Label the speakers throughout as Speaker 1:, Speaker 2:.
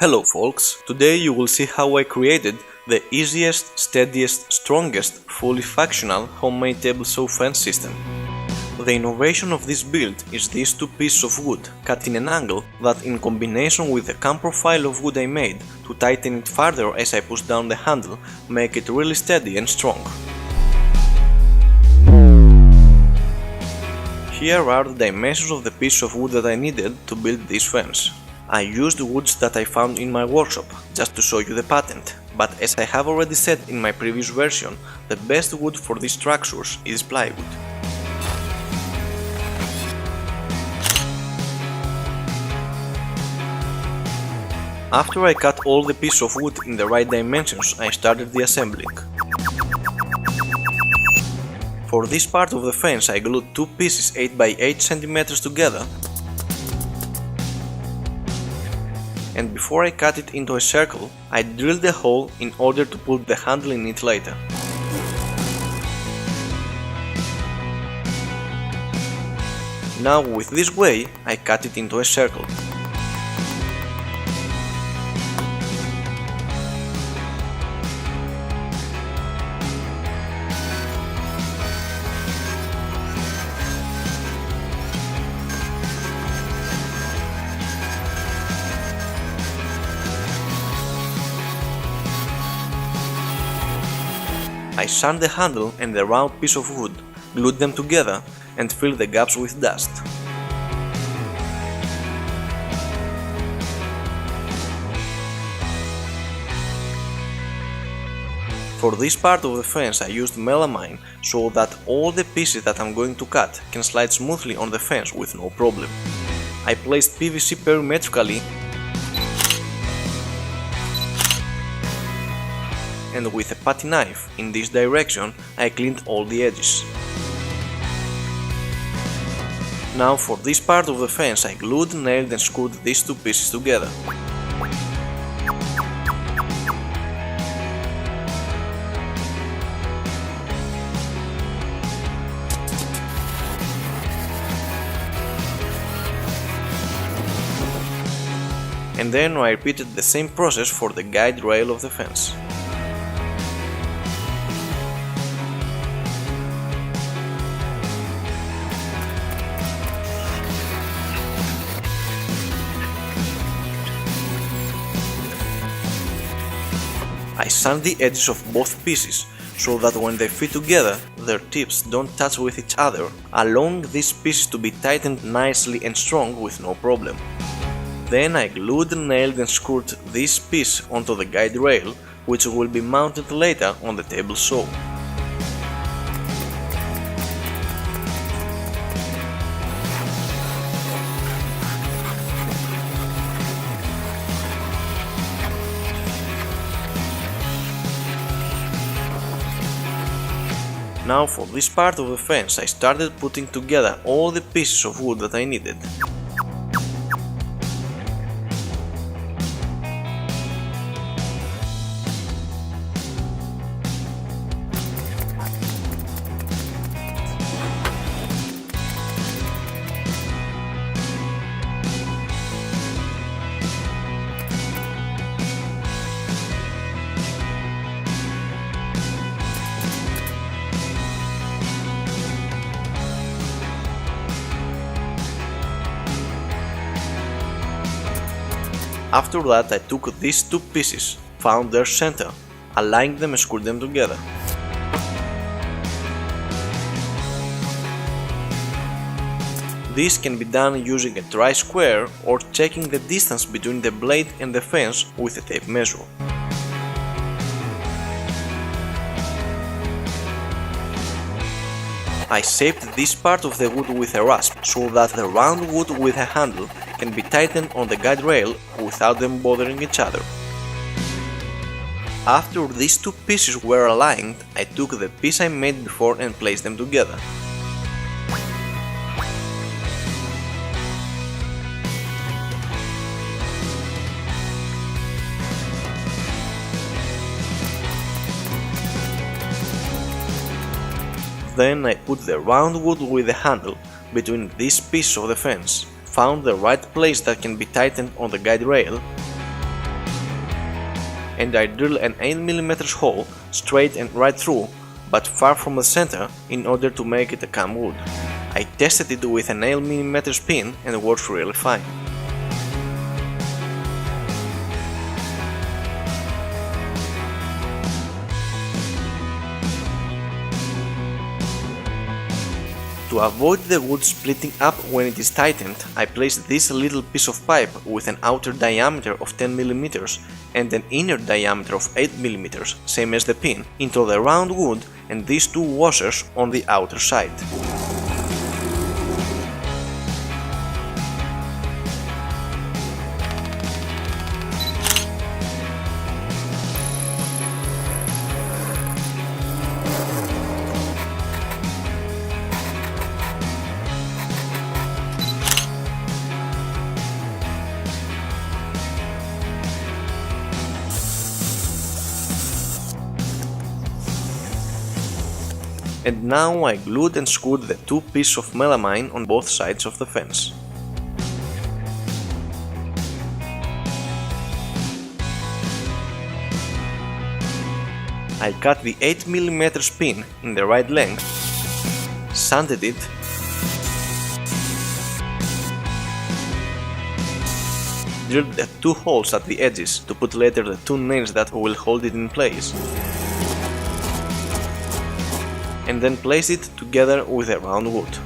Speaker 1: Hello folks, today you will see how I created the easiest, steadiest, strongest, fully functional homemade table saw fence system. The innovation of this build is these two pieces of wood cut in an angle that, in combination with the cam profile of wood I made to tighten it further as I push down the handle, make it really steady and strong. Here are the dimensions of the piece of wood that I needed to build this fence. I used woods that I found in my workshop, just to show you the patent, but as I have already said in my previous version, the best wood for these structures is plywood. After I cut all the pieces of wood in the right dimensions, I started the assembling. For this part of the fence I glued two pieces 8 by 8 cm together, and before I cut it into a circle, I drilled a hole in order to put the handle in it later. Now with this way, I cut it into a circle. I sand the handle and the round piece of wood, glued them together, and filled the gaps with dust. For this part of the fence I used melamine so that all the pieces that I'm going to cut can slide smoothly on the fence with no problem. I placed PVC perimetrically, and with a putty knife in this direction I cleaned all the edges. Now for this part of the fence I glued, nailed and screwed these two pieces together. And then I repeated the same process for the guide rail of the fence. I sand the edges of both pieces so that when they fit together their tips don't touch with each other, allowing these pieces to be tightened nicely and strong with no problem. Then I glued, nailed and screwed this piece onto the guide rail, which will be mounted later on the table saw. Now for this part of the fence I started putting together all the pieces of wood that I needed. After that I took these two pieces, found their center, aligned them and screwed them together. This can be done using a tri-square or checking the distance between the blade and the fence with a tape measure. I shaped this part of the wood with a rasp so that the round wood with a handle can be tightened on the guide rail without them bothering each other. After these two pieces were aligned, I took the piece I made before and placed them together. Then I put the round wood with the handle between these pieces of the fence, found the right place that can be tightened on the guide rail, and I drill an 8mm hole straight and right through, but far from the center, in order to make it a cam wood. I tested it with an 8mm pin and it works really fine. To avoid the wood splitting up when it is tightened, I placed this little piece of pipe with an outer diameter of 10mm and an inner diameter of 8mm, same as the pin, into the round wood and these two washers on the outer side. And now I glued and screwed the two pieces of melamine on both sides of the fence. I cut the 8mm pin in the right length, sanded it, drilled the two holes at the edges to put later the two nails that will hold it in place, and then place it together with the round wood.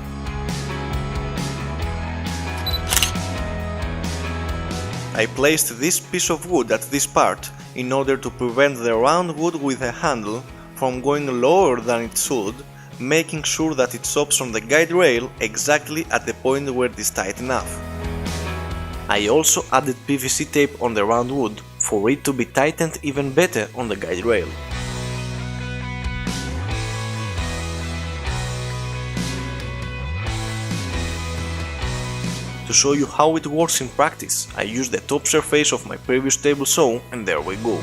Speaker 1: I placed this piece of wood at this part in order to prevent the round wood with the handle from going lower than it should, making sure that it stops on the guide rail exactly at the point where it is tight enough. I also added PVC tape on the round wood for it to be tightened even better on the guide rail. To show you how it works in practice, I used the top surface of my previous table saw and there we go.